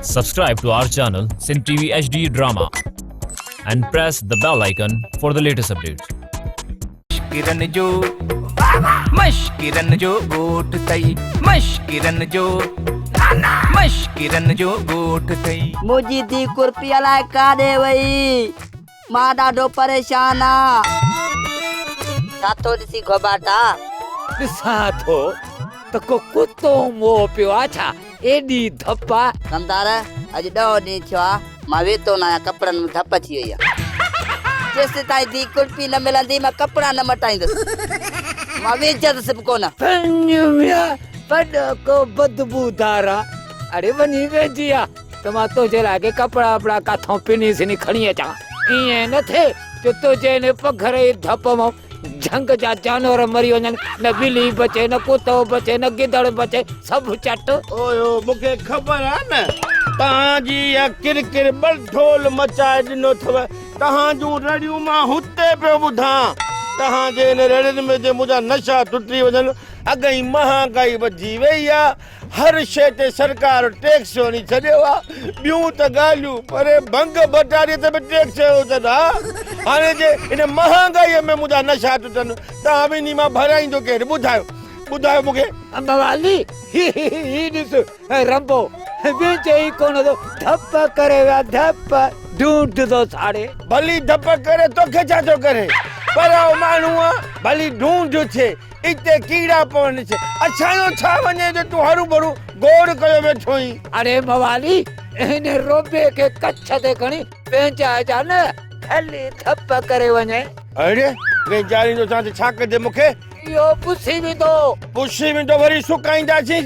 Subscribe to our channel Sin TV HD Drama and press the bell icon for the latest updates. मश्किरन जो गोट तई मश्किरन जो गोट तई मुझी दी कुर्पी अलाए काॾे वई मां ॾाढो परेशान आ छातो ॾिसी घोबाटा ॾिसां थो त को कुतो मोह पियो आहे छा एॾी धप आहे कंदार अॼु 10 ॾींहं थियो आहे मां वेतो न आहियां कपिड़नि में धप थी वई आहे जेसि ताईं दी कुर्पी न मिलंदी मां कपिड़ा न मटाईंदुसि मां वेचंदुसि बि कोन को बदबूदार आहे अरे वञी वेझी आहे त मां तुंहिंजे लाइ कपिड़ा वपिड़ा काथां पिनी सिनी खणी अचां ईअं न थिए जो तुंहिंजे हिन पघर जी धप मां झंग जा जानवर मरी वञनि न ॿिली बचे न कुतो बचे न गिदड़ बचे सभु चट ओयो मूंखे ख़बर आहे न तव्हांजी इहा किरकिर बलठोल मचाए ॾिनो अथव तव्हां जूं रड़ियूं मां हुते पियो ॿुधां तव्हांजे हिन रड़ियुनि में जे मुंहिंजा नशा टुटी वञनि अॻई महांगाई वधी वई आहे हर शइ ते सरकार टैक्स वञी छॾियो आहे ॿियूं त ॻाल्हियूं पर भंग बटारीअ ते बि टैक्स अथनि हाणे जे हिन महांगाईअ में मुंहिंजा नशा टुटनि तव्हां ॿिन्ही मां भराईंदो केरु ॿुधायो मूंखे अंबवाली ही ॾिस रंबो वेच ई कोन थो धप करे विया धप ढूंढंदो साड़े भली धप करे तोखे छा थो करे पर माण्हू आहे भली ढूंढ थिए इते कीड़ा पवनि असांजो छा वञे जो तूं हरू भरू गोड़ कयो वेठो आहीं अरे मवाली हिन रोबे खे कच्छ ते खणी पहुचाइजा न हली धप करे वञे अरे वेचारींदो छा छा कजे मूंखे इहो पुछी वेंदो वरी सुकाईंदासीं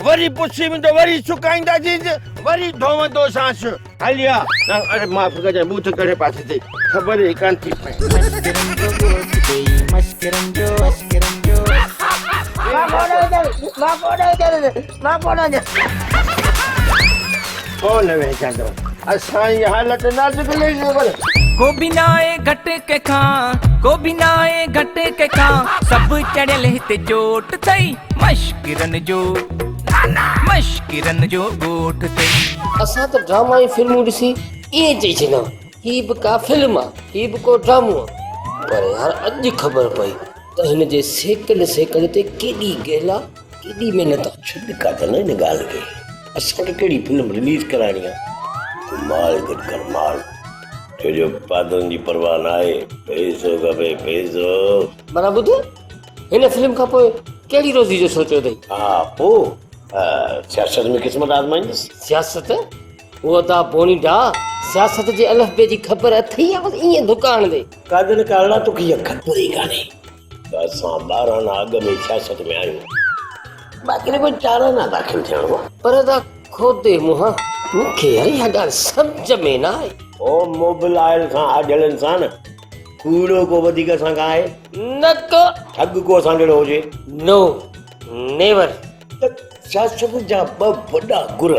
वरी पुछी वेंदो वरी सुकाईंदासीं वरी धोवंदो सांस हलिया अरे माफ़ कजांइ बूथ करे पासे ते ख़बर ई कान थी पई कौन वेचांदो असांजी हालत नाज़ुक लई को बिना ए घट के खां सब चढ़ियल हिते चोट तई मश्किरन जो गोट तई असां त ड्रामा जी फिल्मूं ॾिसी ईअं चई छॾियां ही बि का फिल्म आहे ही बि को ड्रामो आहे पर यार अॼु ख़बर पई त हिन जे सेकल ते केॾी गहल आहे केॾी महिनत आहे छॾ काथन हिन ॻाल्हि खे असांखे कहिड़ी फिल्म रिलीज़ कराइणी आहे माल गॾु कर माल छोजो पादनि जी परवाह न आहे पैसो खपे पैसो माना ॿुध हिन फिल्म खां पोइ कहिड़ी रोज़ी जो सोचियो अथई हा पोइ सियासत में क़िस्मत आज़माईंदुसि सियासत उहो त पोणी डा सियासत जे अलफ़बे जी ख़बर अथई या बसि ईअं दुकान ते कादर कारणा तोखे इहा ख़बर ई कान्हे त असां 12 आना अॻ में सियासत में आहियूं बाक़ी कोई 4 आना दाख़िल थियणो आहे पर त खोदे मुंहां मूंखे यार इहा ॻाल्हि सम्झ में न आहे ओ मोबाइल खां आजलनि सां न कूड़ो को वधीक असां खां आहे न को ठग को असां जहिड़ो हुजे नो नेवर त सियासत जा 2 वॾा गुर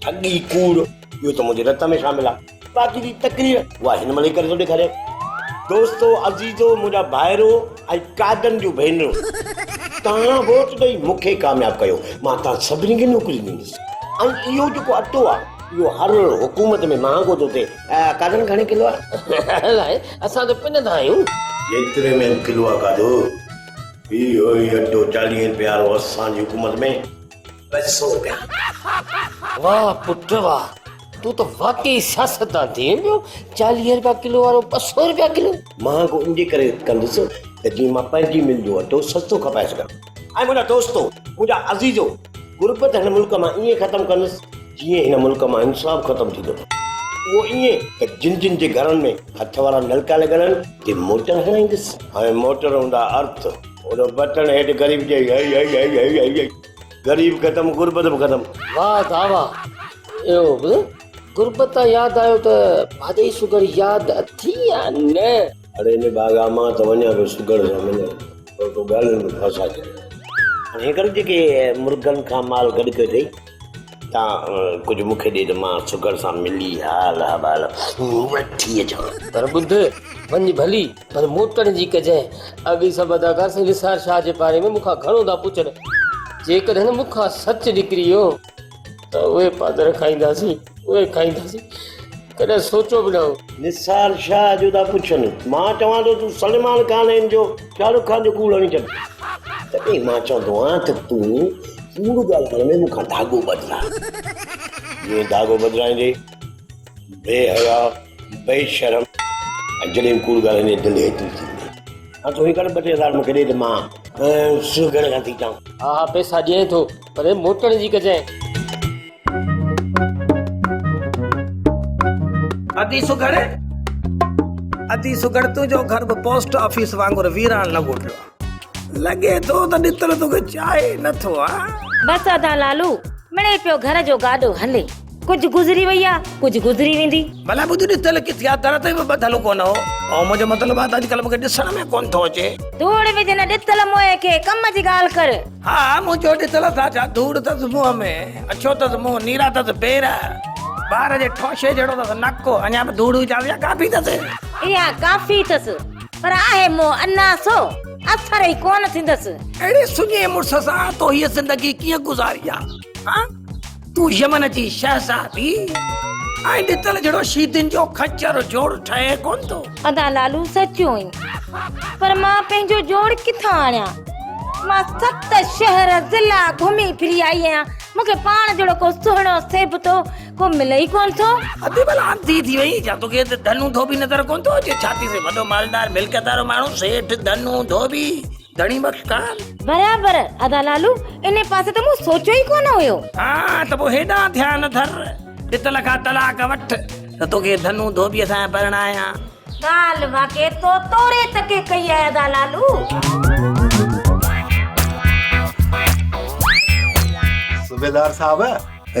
ठगी कूड़ इहो त मुंहिंजे रत में शामिल आहे बाक़ी जी तकरीर उहा हिन महिल करे थो ॾेखारे दोस्तो अज़ीज़ो मुंहिंजा भाइरो ऐं कादनि जूं भेनरूं तव्हां वोट ॾेई मूंखे कामयाबु कयो मां तव्हां सभिनी खे नौकरी ॾींदुसि ऐं इहो जेको अटो आहे इहो हर हुकूमत में महांगो थो थिए कादनि घणे किलो आहे अलाए असां त पिनंदा आहियूं जेतिरे में किलो आहे कादो इहो ई अटो 40 रुपया वारो असांजी हुकूमत में 200 रुपया वाह पुट वाह तू तो वाकई सियासतदान थी वियो 40 रुपया किलो वारो 200 रुपया किलो महांगो इन करे कंदुसि त जीअं मां पंहिंजी मिल जो अटो सस्तो खपाए सघां ऐं मुंहिंजा दोस्तो मुंहिंजा अज़ीज़ो गुरबत हिन मुल्क मां ईअं ख़तमु कंदुसि जीअं हिन मुल्क मां इंसाफ़ ख़तमु थींदो उहो ईअं त जिन जे घरनि में हथ वारा नलका लॻल आहिनि ते मोटर हणाईंदुसि हाणे मोटर हूंदा अर्थ उन बटन हेठि ग़रीब जे गरीब ख़तमु गुरबत बि ख़तमु वाह दावा इहो गुरबत यादि आयो त भाॼी शुगर यादि अथी या न अरे हिन बागा मां त वञा पियो शुगर सां मिले तो ॻाल्हियुनि में फसा हाणे करे जेके मुर्गनि खां माल गॾु कयो अथई तव्हां कुझु मूंखे ॾे त मां शुगर सां मिली हाल हवाल वठी अचां पर ॿुध वञ भली पर मोटर जी कजांइ अॻी सभु अदाकार साईं निसार शाह जे बारे में मूंखां घणो था पुछनि जेकॾहिं मूंखां सच निकिरी वियो त त उहे पादर खाईंदासीं उहे खाईंदासीं कॾहिं सोचो बि न हो। निसार शाह जो था पुछनि मां चवां थो तूं सलमान खान जो शाहरुख खान जो कूड़ हणी छॾ तॾहिं मां चवंदो आहियां त तूं कूड़ ॻाल्हि करण में मूंखां धाॻो बदिला जीअं धाॻो बदिलाईंदे बेहया बेशरम ऐं जॾहिं कूड़ ॻाल्हाईंदे दिलि हेतिरी थींदी हा तूं हिकु 2-3 मूंखे ॾे त मां सुगड़ खां थी चवां। हा पैसा ॾिए थो पर मोटण जी कजांइ। अदी सुगड़ तुंहिंजो घर बि पोस्ट ऑफिस वांगुरु वीरान लॻो पियो आहे। लॻे थो त ॾितल तोखे चाहे नथो बस अदा लालू मिले पियो घर जो गाॾो हले कुझु गुज़री वई आहे कुझु गुज़री वेंदी। भला ॿुध ॾितल किथे आहे दर ते बि ॿधल कोन हो ऐं मुंहिंजो मतिलबु आहे त अॼुकल्ह मूंखे ॾिसण में कोन थो अचे। धूड़ विझ न ॾितल मोए खे कम जी ॻाल्हि कर। हा मुंहिंजो ॾितल था छा धूड़ अथसि मुंहं में अछो अथसि मुंहुं नीरा अथसि पेर ॿार जे ठोशे जहिड़ो अथसि नक अञा बि धूड़ विझां काफ़ी अथसि। इहा काफ़ी अथसि पर आहे मुंहुं अनासो असर ई कोन थींदसि। अहिड़े सुञे मुड़ुस सां तो हीअ ज़िंदगी कीअं गुज़ारी आहे तूं यमन जी शहज़ादी ऐं ॾितल जहिड़ो शीदिन जो खच्चर जोड़ ठहे कोन थो। अदा लालू सचो ई पर मां पंहिंजो जोड़ किथां आणियां। मां 7 शहर ज़िला घुमी फिरी आई आहियां मूंखे पाण जहिड़ो को सुहिणो सेबतो को मिले ई कोन थो। अधे भला आंधी थी वई छा तोखे धनु धोबी नज़र कोन थो अचे छाती से वॾो मालदार मिल्कियत वारो माण्हू सेठ धनु धोबी धणी बख़्श खान बराबर अदा लालू इन पासे त मूं सोचियो ई कोन हुयो। हा त पोइ हेॾां ध्यान धर ॾितल खां तलाक वठ त तोखे धनु धोबीअ सां परणायां। ॻाल्हि वाके तो तोरे तके कई आहे अदा लालू। सूबेदार साहब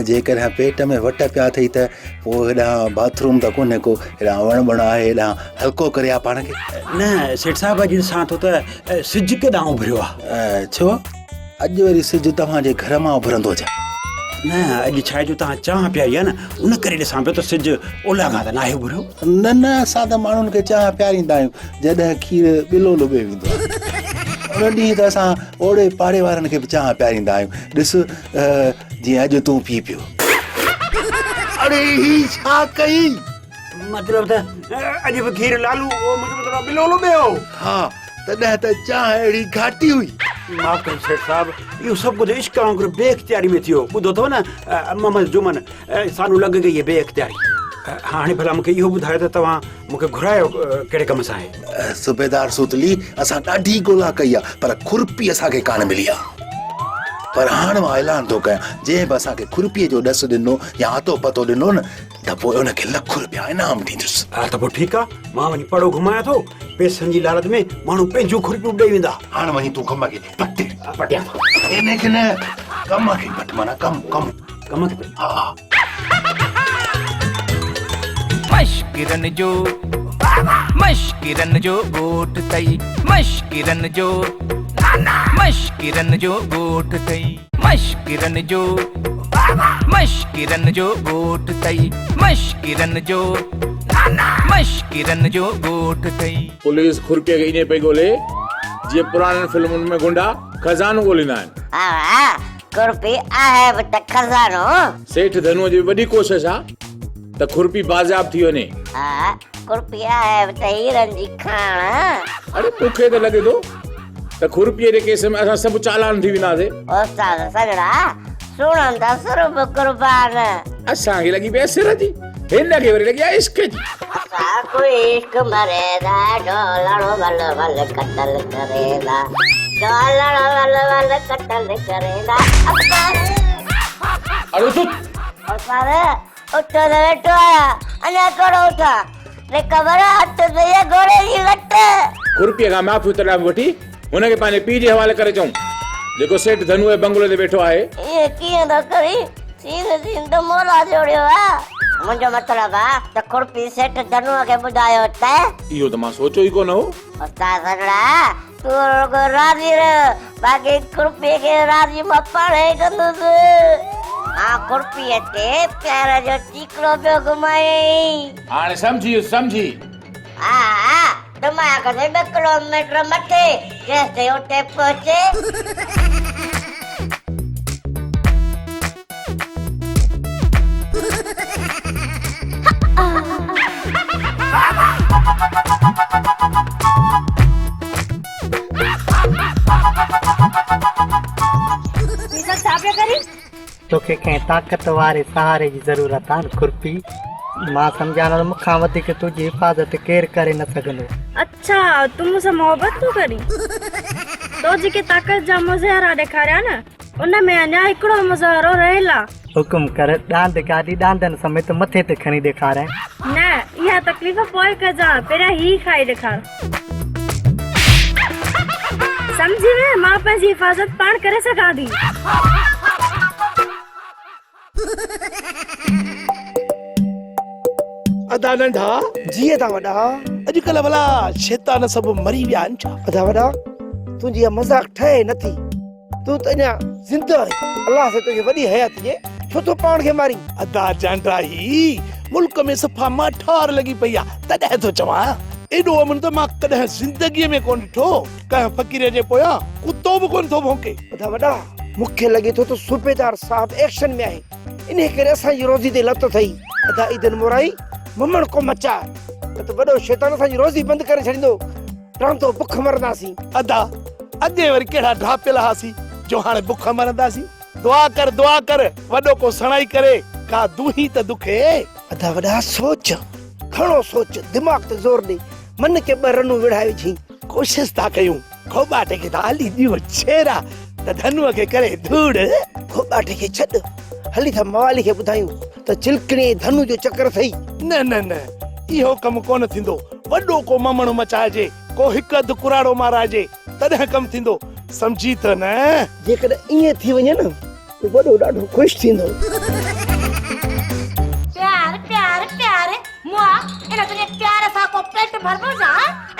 जेकर पेट में वट पिया थई त पोइ हेॾां बाथरूम त कोन्हे को हेॾां वण बण आहे हेॾां हल्को करे आहे पाण खे। न सेठ साहिब अॼु ॾिसां थो त सिज केॾां उभरियो आहे। छो अॼु वरी सिज तव्हांजे घर मां उभरंदो छा? न अॼु छा आहे जो तव्हां चांहि पियाई आहे न उन करे ॾिसां पियो त सिज ओला खां त नाहे उभरियो। न न असां त माण्हुनि खे चांहि पियारींदा आहियूं जॾहिं खीर ॿिलो लुॿे वेंदो आहे उन ॾींहुं त असां ओड़े पाड़े वारनि खे बि चांहि पियारींदा आहियूं। ॾिस जीअं अॼु तूं पी पियो। अरे ही छा कई मतिलब त अॼु बि खीर लालू मतिलब बिलो लुॿियो। हा तॾहिं त चांहि अहिड़ी घाटी हुई। माफ़ कयो सेठ साहिब इहो सभु कुझु इश्क वांगुरु बेइख्तियारी में थियो। ॿुधो अथव न मोहम्मद जुमन सानू लॻ गई आहे बेइख्तियारी। हाणे भला मूंखे इहो ॿुधायो त तव्हां मूंखे घुरायो कहिड़े कम सां आहे? सूबेदार सूतली असां ॾाढी ॻोल्हा कई आहे पर खुरपी असांखे कान मिली आहे। पर हाणे मां ऐलान थो कयां जंहिं बि असांखे खुरपीअ जो ॾस ॾिनो या अतो पतो ॾिनो न त पोइ उनखे ₹1,00,000 इनाम ॾींदुसि। हा त पोइ ठीकु आहे मां वञी पड़ो घुमायां थो पैसनि जी लालच में माण्हू पंहिंजूं खुरपियूं ॾेई वेंदा। हाणे वञी तूं कम खे पटे पटियां इनखे न कम खे पट माना कम खे हा मश्किरन जो गोठ तई मश्किरन जो गोठ तई मश्किरन जो गोठ तई मश्किरन जो गोठ तई। पुलिस खुरपीअ खे ईअं पई ॻोल्हे जीअं पुराणनि फिल्मुनि में गुंडा खज़ानो ॻोल्हींदा आहिनि। खुरपी आहे बि त खज़ानो। सेठ धनुअ जी वॾी कोशिश आहे त खुरपी बाज़ाब थी वञे। खुरपी आहे बि त हीरनि जी खाण। अरे मूंखे त लॻे थो त खुरपीअ जे केस में असां सभु चालान थी वेंदासीं। उस्ताद सगड़ा सुणन था सुरब कुर्बान। असांखे लॻी पई सिर जी हिन खे वरी लॻी आहे इश्क जी। कोई इश्क मरेदा ढोलणो वल वल कतल करेदा ढोलणो वल वल कतल करेदा। अरे तू उस्ताद उठो त वेठो आया अञा करो उठा रे ख़बर हथ ते घोड़े जी लट। खुरपीअ खां माफ़ी तलाम वठी हुनखे पंहिंजे पीउ जे हवाले करे चऊं जेको सेठ धनुअ जे बंगलो ते वेठो आहे। ये कीअं थो करी सीन त मोला जोड़ियो आहे। मुंहिंजो मतिलबु आहे त खुरपी सेठ धनुअ खे ॿुधायो त इहो त मां सोचियो ई कोन हो। उस्ताद सगड़ा तूं रुॻो राज़ी रह बाक़ी खुरपीअ खे राज़ी मां पाण ई कंदुसि। मां खुरपीअ ते प्यार जो टीकड़ो पियो घुमायई। हाणे सम्झी हा दिमाग़ ते 2 किलोमीटर मथे जेसिताईं उते पहुचे। तोखे कंहिं ताक़त वारे सहारे जी ज़रूरत आहे न खुरपी मां सम्झां थो मूंखां वधीक तुंहिंजी हिफ़ाज़त केरु करे न सघंदो। अच्छा तू मुझसे मोहब्बत तू करी तो जेके ताक़त जा मुज़ाहिरा ॾेखारिया न उन में अञा हिकिड़ो मुज़ाहिरो रहियलु आहे। हुकुम कर ॾांद गाॾी ॾांदनि समेत मथे ते खणी ॾेखाराए। न इहा तकलीफ़ पोइ कजां पहिरियां ही खाई ॾेखार। समझी वे मां पंहिंजी हिफ़ाज़त पाण करे सघां थी। अदा नंढा जीअं था वॾा अॼुकल्ह भला शैतान सभु मरी विया आहिनि छा? अदा वॾा तुंहिंजी इहा मज़ाक ठहे नथी तूं त अञा ज़िंदा आहीं अलाह से तुंहिंजी वॾी हयात ॾिए छो तो पाण खे मारी। अदा जांडाई मुल्क में सफ़ा मठार लॻी पई आहे तॾहिं थो चवां एॾो अमन त मां कॾहिं ज़िंदगीअ में कोन ॾिठो कंहिं फ़क़ीर जे पोयां कुतो बि कोन थो भौंके। अदा वॾा मूंखे लॻे थो त सूबेदार साहब एक्शन में आहे इन करे असांजी रोज़ी ते लत अथई। अदा ईदन मुराई ममण को मचा न त वॾो शैतान असांजी रोज़ी बंदि करे छॾींदो रांतो बुख मरंदासीं। अदा अॻे वरी कहिड़ा ढापियल हुआसीं जो हाणे बुख मरंदासीं। दुआ कर वॾो को सणाई करे का दूही त दुखे। अदा वॾा सोच खणो सोच दिमाग़ ते ज़ोर ॾे मन खे ॿ रनूं विढ़ाए विझी कोशिश था कयूं खोबाटे खे त हली ॾियो छेरा त धनुअ खे करे धूड़। खोबाटे खे छॾ हली था मवाली खे ॿुधायूं त चिलकणी धनु जो चक्कर अथई। न न न इहो कमु कोन थींदो। वॾो को ममण मचाइजे को हिकु अधु कुराड़ो माराइजे तॾहिं कमु थींदो समझी त न। जेकॾहिं ईअं थी वञे न त वॾो ॾाढो ख़ुशि थींदो। प्यार प्यार प्यार मुआ इन तुझे प्यार सां को पेट भरबो जा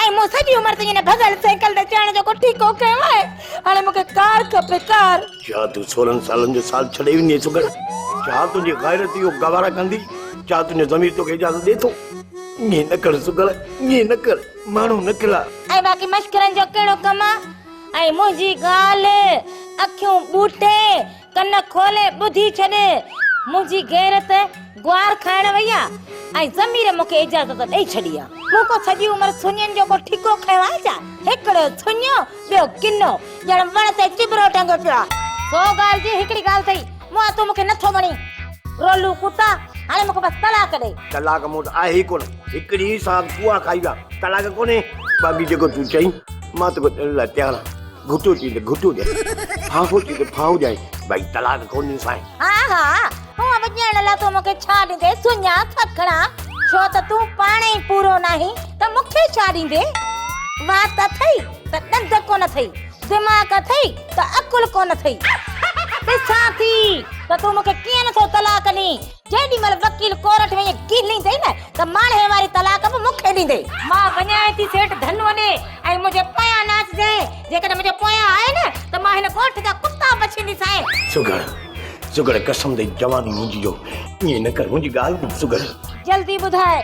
ऐं मो सॼी उमिरि तुझे भगल साइकिल ते चढ़ण जो को ठीको कयो आहे। हाणे मूंखे कार खपे कार। छा तूं 16 सालनि जो साल छॾे वञे सुगड़? छा तुंहिंजी गैरत इहो गवारा कंदी? छा तुंहिंजो ज़मीर तोखे इजाज़त ॾे थो? ईअं न कर सुगड़ ईअं न कर माण्हू न खिला। ऐं बाक़ी मश्करनि जो कहिड़ो कमु आहे? ऐं मुंहिंजी ॻाल्हि अखियूं ॿूटे कन खोले ॿुधी छॾ। मुंहिंजी गैरत ग्वार खाइण वई आहे ऐं ज़मीर मूंखे इजाज़त ॾेई छॾी आहे। मूं को सॼी उमिरि सुञनि जो को ठीको खयो आहे छा? हिकिड़ो सुञो ॿियो किनो ॼण वण ते चिबरो टंगो पियो आहे। सो ॻाल्हि जी हिकिड़ी ॻाल्हि अथई मुआ तूं मूंखे नथो वणी रोलू कुता हाणे मूंखे बसि तलाक ॾे। तलाक मूं वटि आहे ई कोन हिकिड़ी सां कुआ खाई विया तलाक कोन्हे। बाक़ी जेको तूं चई मां तोखे ॾियण लाइ तयारु आहियां। घुटो चई त घुटो ॾे फाफो चई त फाउ ॾे भई तलाक कोन्हे साईं। हा हा हूअं बि ॼण लाइ तूं मूंखे छा ॾींदे सुञा थखड़ा छो त तूं पाण ई पूरो नाहीं त मूंखे छा ॾींदे। वात अथई त ॾंद कोन अथई दिमाग़ अथई त अकुल कोन अथई। ॾिसां थी त तूं मूंखे कीअं नथो तलाक ॾीं। जेॾी महिल वकील कोर्ट में कीली ॾेई न त माणे वारी तलाक बि मूंखे ॾींदे। मां वञाए थी सेठ धनु ॾे ऐं मुंहिंजे पोयां नाचजे। जेकॾहिं मुंहिंजे पोयां आहे न त मां हिन कोर्ट जा कुता बछींदीसांइ। सुगड़ सुगड़ कसम दई जवानी मुंहिंजी जो ईअं न कर मुंहिंजी ॻाल्हि ॿुध सुगड़। जल्दी ॿुधाए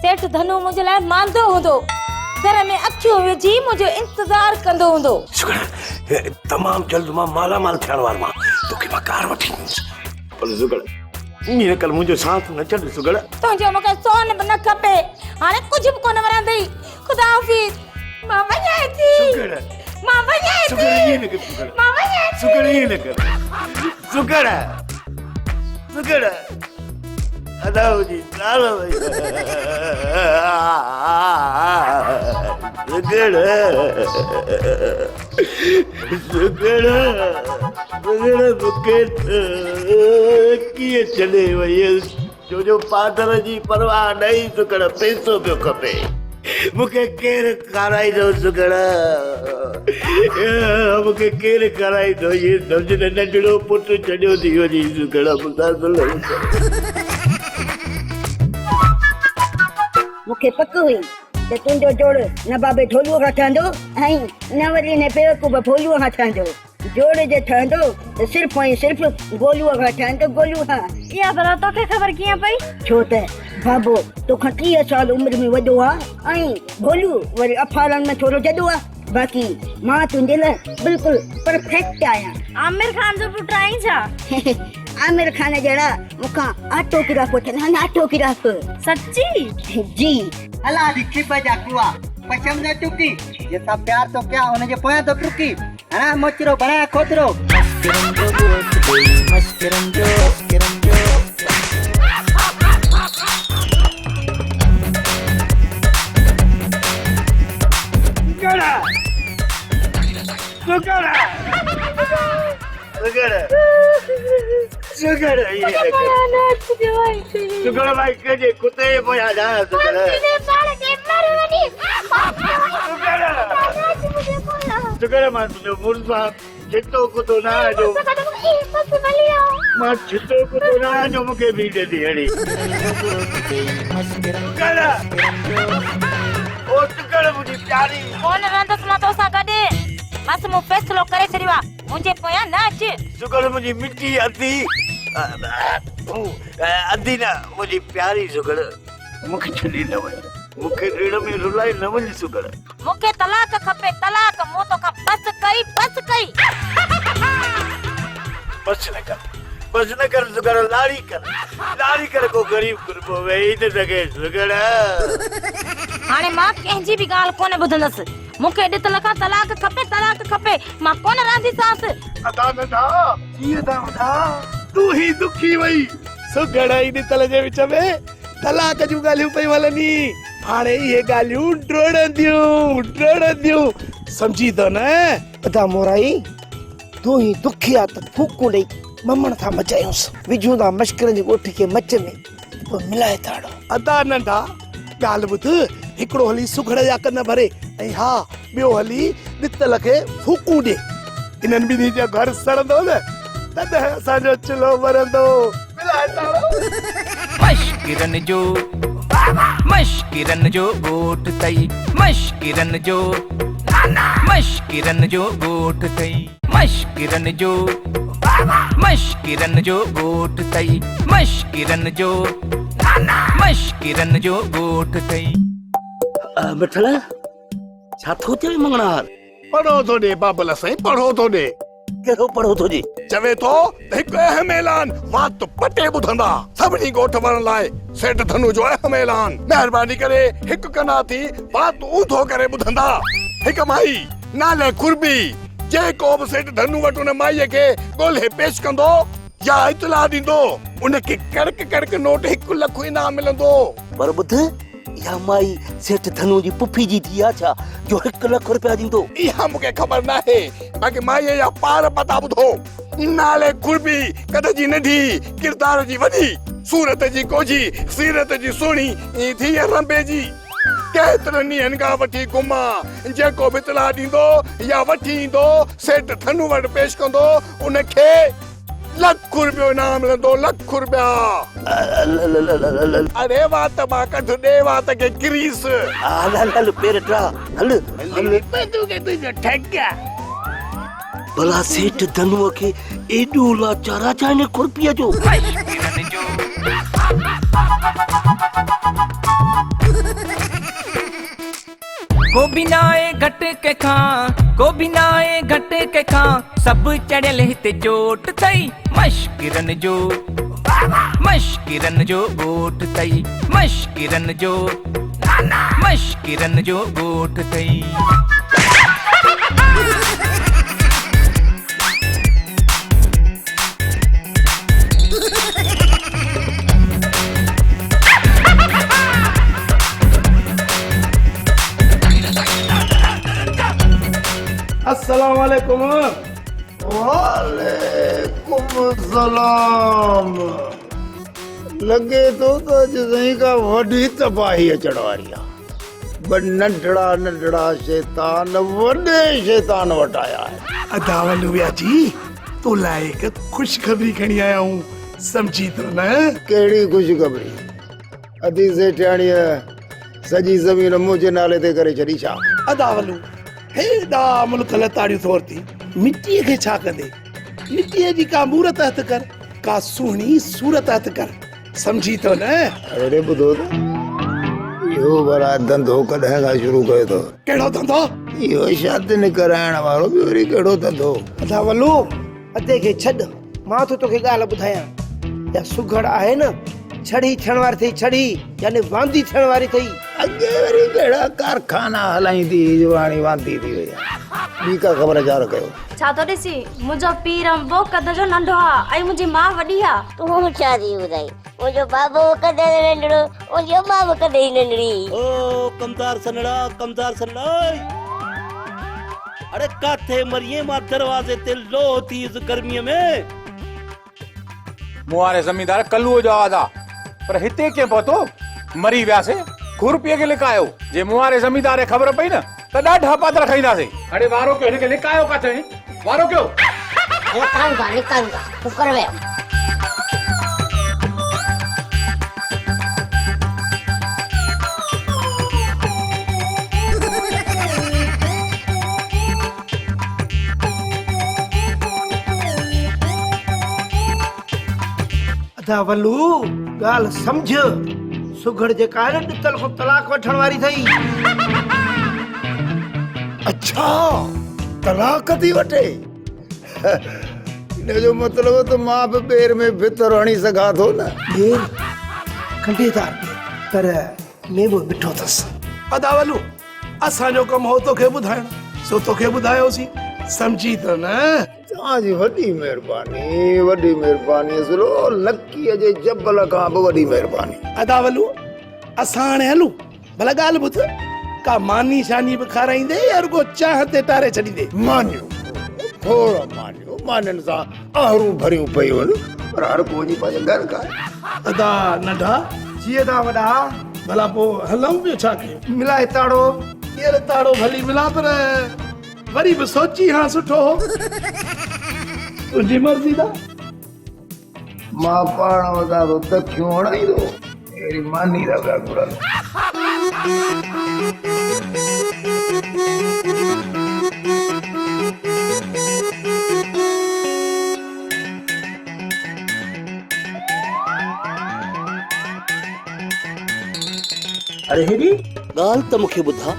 सेठ धनु मुंहिंजे लाइ मांदो हूंदो घर में अखियूं विझी मुंहिंजो इंतज़ारु कंदो हूंदो। सुगड़ तमामु जल्द मां मालामाल थियण वारो आहियां तोखे मां कार वठी ॾींदुसि। पर सुगड़ ईअं न कर मुंहिंजो साथ न छॾ सुगड़। तुंहिंजो मूंखे सोन बि न खपे हाणे कुझु बि कोन वणंदई। ख़ुदा हाफ़िज़ मां वञां थी। मां वञां थी। सुगड़ ईअं न कर सुगड़। मां वञां थी। सुगड़ ईअं न कर सुगड़ सुगड़ अदाऊ जी नालो सुगड़ सुगड़ सुगड़ मूंखे कीअं छॾे वई छो जो पादर जी परवाह नहीं सुगड़ पैसो पियो खपे। मूंखे केरु खाराईंदो सुगड़ मूंखे केरु खाराईंदो इहे सम्झ न नंढड़ो पुटु छॾियो थी वञी सुगड़ मूंखे पक हुई त तुंहिंजो जोड़ न बाबे ढोलूअ खां ठहंदो ऐं न वरी हिन बेवकूफ़ भोलूअ खां ठहंदो। जोड़ जे ठहंदो त सिर्फ़ु ऐं सिर्फ़ु गोलूअ खां ठहंदो गोलूअ खां। इहा भला तोखे ख़बर कीअं पई? छो त बाबो तोखां 30 साल उमिरि में वॾो आहे ऐं भोलू वरी अफारनि में थोरो जॾो आहे। बाक़ी मां तुंहिंजे लाइ बिल्कुलु परफेक्ट आहियां। आमिर खान जो पुट आहीं छा? आमिर खान जहिड़ा मूंखां ऑटोग्राफ वठंदा आहिनि, ऑटोग्राफ। सच्ची? जी। हला लिखी बजा कुआ पछम न टुकी जेसा प्यार तो क्या हुनजे पोयां तो टुकी हना मोचरो बनाया खोतरो। सुगड़ भाई के कुत्ते पोया जा सुगड़ सुगड़ मां तुझो मुर्गा छितो कुतो ना जो मां छितो कुतो ना जो मुके भी दे दी हड़ी सुगड़ ओ सुगड़ मुजी प्यारी कौन रंदस मां तो सा गडे बस मु फैसलो करे छरिवा मुझे पोया ना अच। सुगड़ मुजी मिट्टी अद्धी अद्धी ना मुजी प्यारी सुगड़ मुखे छड़ी न वई मुखे ऋण में रुलाई न वई सुगड़ मुखे तलाक खपे तलाक मु तो का बस कई बस न कर सुगड़ लाड़ी कर को गरीब कुर्बो वेई त सके सुगड़ हाने मां कंहिंजी भी गाल कोने बुधंदस मुखे ॾित लखा तलाक खपे मां कोन रांधी सास। अदा न था ये दा तू ही दुखी वई सुगड़ ई दितल जे विच में तलाक जूं ॻाल्हियूं पई वलनी हाणे ये ॻाल्हियूं ड्रोड़ंदियूं समझी तो न अदा मोराई तू ही दुखिया त फूकू ॾेई ममण था मचायूंस विझूं था मश्करनि जी ॻोठी खे मच में पोइ मिलाए ताड़ो। अदा नंढा ॻाल्हि ॿुध हिकिड़ो हली सुगड़ जा कन भरे ऐं हा ॿियो हली ॾितल खे फूकूं ॾे इन्हनि ॿिन्ही जो घर सड़ंदो न तॾहिं असांजो चुल्हो ॿरंदो मिलाए ताड़ो। मश्किरन जो गोठ तई मश्किरन जो गोठ तई मश्किरन जो गोठ तई मश्किरन जो गोठ तई। मिठल छा थो चवे मंगणार पढ़ो तो दे बाबल साईं पढ़ो तो दे केरो पढ़ो तो जी चवे तो हिक अहम ऐलान वात पटे ॿुधंदा सभिनी ॻोठ वारनि लाइ सेठ धनु जो अहम ऐलान महिरबानी करे हिक कना थी वात ऊधो करे ॿुधंदा हिक माई नाले खुरबी जेको बि सेठ धनु वटि उन माईअ खे ॻोल्हे पेश कंदो या इतला ॾींदो उनखे कड़क नोट 1 लख इनाम मिलंदो। पर ॿुध या माई सेठ धनु जी पुफी जी थी आ छा जो 1 लख रुपया ॾींदो इहा मूंखे ख़बर नाहे बाक़ी माईअ जा पार पता ॿुधो नाले खुरबी कद जी नंढी किरदार जी वॾी सूरत जी कोजी सीरत जी सुहिणी थी रंबे जी केतिरनि ॾींहंनि खां वठी घुमा जेको बि इतला ॾींदो या वठी ईंदो सेठ धनु वटि पेश कंदो उनखे 1 लख रुपयो इनाम मिलंदो 1 लख रुपया। अरे वात मां कढ ॾे वात खे ग्रीस हल पेर ट्रा हल तू के तुझो ठॻिया भला सेठ धनुअ खे एॾो लाचारा चाहे खुरपीअ जो को बिनाए घट के खां सब चढ़ियल हिते चोट थई मश्किरन जो गोठ तई मश्किरन जो गोठ तई। अस्सलाम वालेकुम। वालेकुम सलाम। लगे तो जसई का वडी तबाही अचण वारी आ बट नंढड़ा शैतान वडे शैतान वटि आया है। अदावलुया जी तो लायक खुशखबरी खणी आया हूं समझी तो न केड़ी खुशखबरी अदी सेठाणी सजी जमीन मुझे नाले ते करे छड़ी छा अदावलू हेदा मुल्क लताड़ियूं थोर थी मिट्टी के छा कंदे मिट्टी जी का मूरत हथ कर का सुहिणी सूरत हथ कर समझी तो न। अरे ॿुधो यो बड़ा धंधो कॾहिं खां शुरू कयो तो केड़ो धंधो इहो शादी न कराइण वारो बि वरी कहिड़ो धंधो अदा वलू अधे खे छॾ मां तो तोखे ॻाल्हि ॿुधायां या सुघड़ आहे न छड़ी थियण वारी अथई छड़ी यानी वांदी थियण वारी अथई अॻे वरी कहिड़ा कारखाना हलाईंदी जवानी वांदी थी वई आहे ॿी का ख़बर जार कयो छा तो ॾिसी मुंहिंजो पीउ रंबो कद जो नंढो आहे ऐं मुंहिंजी माउ वॾी आहे तूं छा थी ॿुधाई मुंहिंजो बाबो कॾहिं नंढड़ो मुंहिंजी अम्मा बि कॾहिं नंढड़ी ओ कमदार सनड़ा अरे काथे मरिए मां दरवाजे ते लो थी इस गर्मीअ में मुआरे जमींदार कल्लूअ जो आवाज़ आहे पर हिते कीअं पहुतो मरी वियासीं खुरपीअ खे लिकायो जे मुआरे जमींदार खे ख़बर पई न त ॾाढा पात्र खाईंदासीं अरे वारो कयो हिनखे लिकायो काथे वारो कयो लिकायूंगा कुकर में अदा वलू ॻाल्हि सम्झ सुघड़ जेका आहे न ॾितल खां तलाक वठण वारी अथई अच्छा तलाक थी वठे हिनजो मतिलबु त मां बि ॿेर में भितर हणी सघां थो न ॿेर खंडेदार पर मेवो मिठो अथसि अदा वलू असांजो कमु हो तोखे ॿुधाइण सो तोखे ॿुधायोसीं सम्झी त न तव्हांजी वॾी महिरबानी सुलो लकीअ जे जबल खां बि वॾी महिरबानी अदा वलू असां हाणे हलूं भला ॻाल्हि ॿुध का मानी शानी बि खाराईंदे या रुगो चाह ते टारे छॾींदे मानियो थोरो मानियुनि सां आहरूं भरियूं पयूं आहिनि पर हर को जी पंहिंजे घर का अदा नंढा जीअं था वॾा भला पोइ हलूं ॿियो छा कयूं मिलाए ताड़ो केरु ताड़ो भली मिला पर वरी बि सोची हाँ सुठो तुंहिंजी मर्ज़ी दा मां पाण वधा थो तखियूं हणाईंदो अहिड़ी मानी था पिया घुरनि अरे हेॾी ॻाल्हि त मूंखे ॿुधा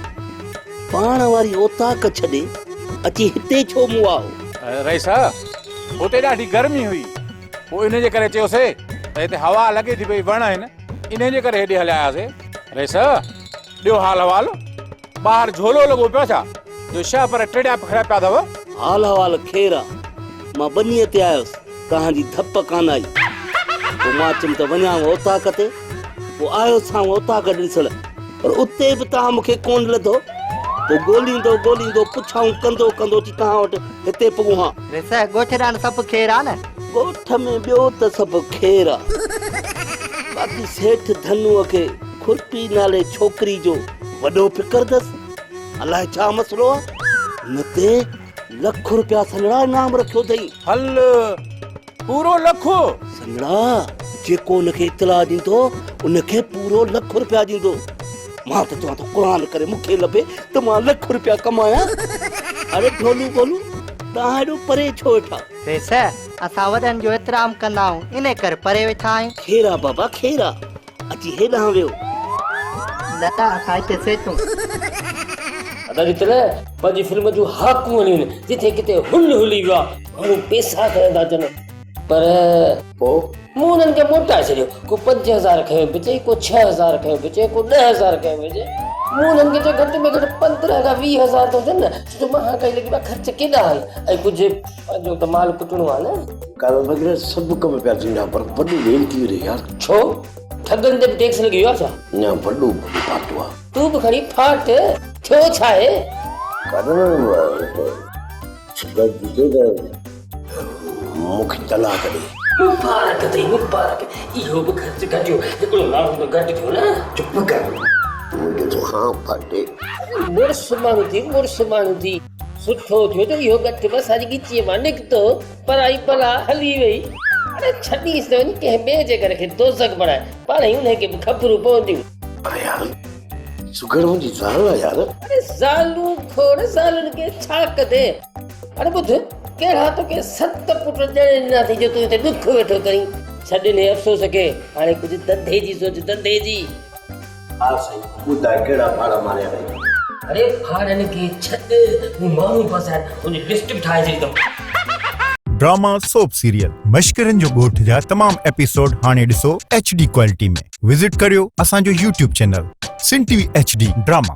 पाण वारी ओताक छॾे अची हिते छो मूं आओ रईस हुते ॾाढी गर्मी हुई पोइ इन जे करे चयोसीं त हिते हवा लॻे थी पई वण आहिनि इन जे करे हेॾे हलियासीं रईस ॿियो हाल हवाल ॿाहिरि झोलो लॻो पियो छा जो छह पर टिड़िया खड़ा पिया अथव हाल हवाल खेर आहे मां बनीअ ते आयुसि तव्हांजी धप कान आई पोइ मां चयुमि त वञा ओताक ते पोइ आयो सां ओताक ॾिसण पर उते बि तव्हां मूंखे कोन लधो पोइ ॻोल्हींदो पुछाऊं कंदो अची तव्हां वटि हिते पुॻूं हा ॻोठ सभु खेर आहे न ॻोठ में ॿियो त सभु खेर आहे बाक़ी सेठ धनुअ खे खुरपी नाले छोकिरी जो वॾो फिकर अथसि अलाए छा मसलो आहे न ते लख रुपया सनड़ा इनाम रखियो अथई हल पूरो लखो सनड़ा जेको उनखे इतला ॾींदो उनखे पूरो लख रुपया ॾींदो मां त चवां थो क़ुरान करे मूंखे लभे त मां लख रुपया कमाया अरे ढोलू बोलू तव्हां हेॾो परे छो वेठा असां वॾनि जो एतिराम कंदा आहियूं इन करे परे वेठा आहियूं खेरा बाबा खेरा अची हेॾां वियो लता असां हिते सेठूं अदा जितने पंहिंजी फिल्म जूं हाकूं आहिनि जिथे किथे हुल हुली वियो आहे माण्हू पैसा खणंदा अचनि पर पोइ मूं उन्हनि खे मोटाए छॾियो को 5000 खयो विचे को 6000 खयो विचे को 10000 खयो विचे मूं उन्हनि खे चयो घटि में घटि 15 खां 20000 थो थियनि न छो महांगाई लॻी आहे ख़र्च केॾा आहे ऐं कुझु पंहिंजो त माल कुटणो आहे न कारो वग़ैरह सभु कम पिया थींदा पर वॾो वेल थी रही यार छो ठगनि ते बि टैक्स लॻी वियो आहे छा अञा वॾो फाटो आहे तूं बि खणी फाट थियो छा आहे मूंखे तलाक ॾे मुबारक अथई मुबारक इहो बि ख़र्च कजो हिकिड़ो माण्हू त घटि थियो न चुप कर मुंहिंजो तो हाँ फाटे मुड़ुस माण्हू थी सुठो थियो त इहो घटि बसि अॼु ॻिचीअ मां निकितो पराई भला हली वई अरे छॾीसि त वञी कंहिं ॿिए जे घर खे दोज़ख बणाए पाण ई उनखे बि ख़बरूं पवंदियूं यार सुगर मुंहिंजी ज़ाल आहे यार अरे ज़ालूं खोड़ ज़ालुनि खे छा कदे अरे ॿुध कहिड़ा तोखे 7 पुट ॾियण ॾिना अथई जो तूं हिते दुख वेठो करीं छॾिने अफ़सोस खे हाणे कुझु धंधे जी सोच धंधे जी हा साईं ॿुधाए कहिड़ा पाड़ा मारिया अथई अरे फाड़न खे छॾ हू माण्हू फसाइनि उनजी लिस्ट बि ठाहे छॾींदुमि। ड्रामा सोप सीरियल मश्करनि जो ॻोठ जा तमाम एपिसोड हाणे ॾिसो HD क्वालिटी में। विज़िट करियो असांजो YouTube चैनल सिन TV HD ड्रामा।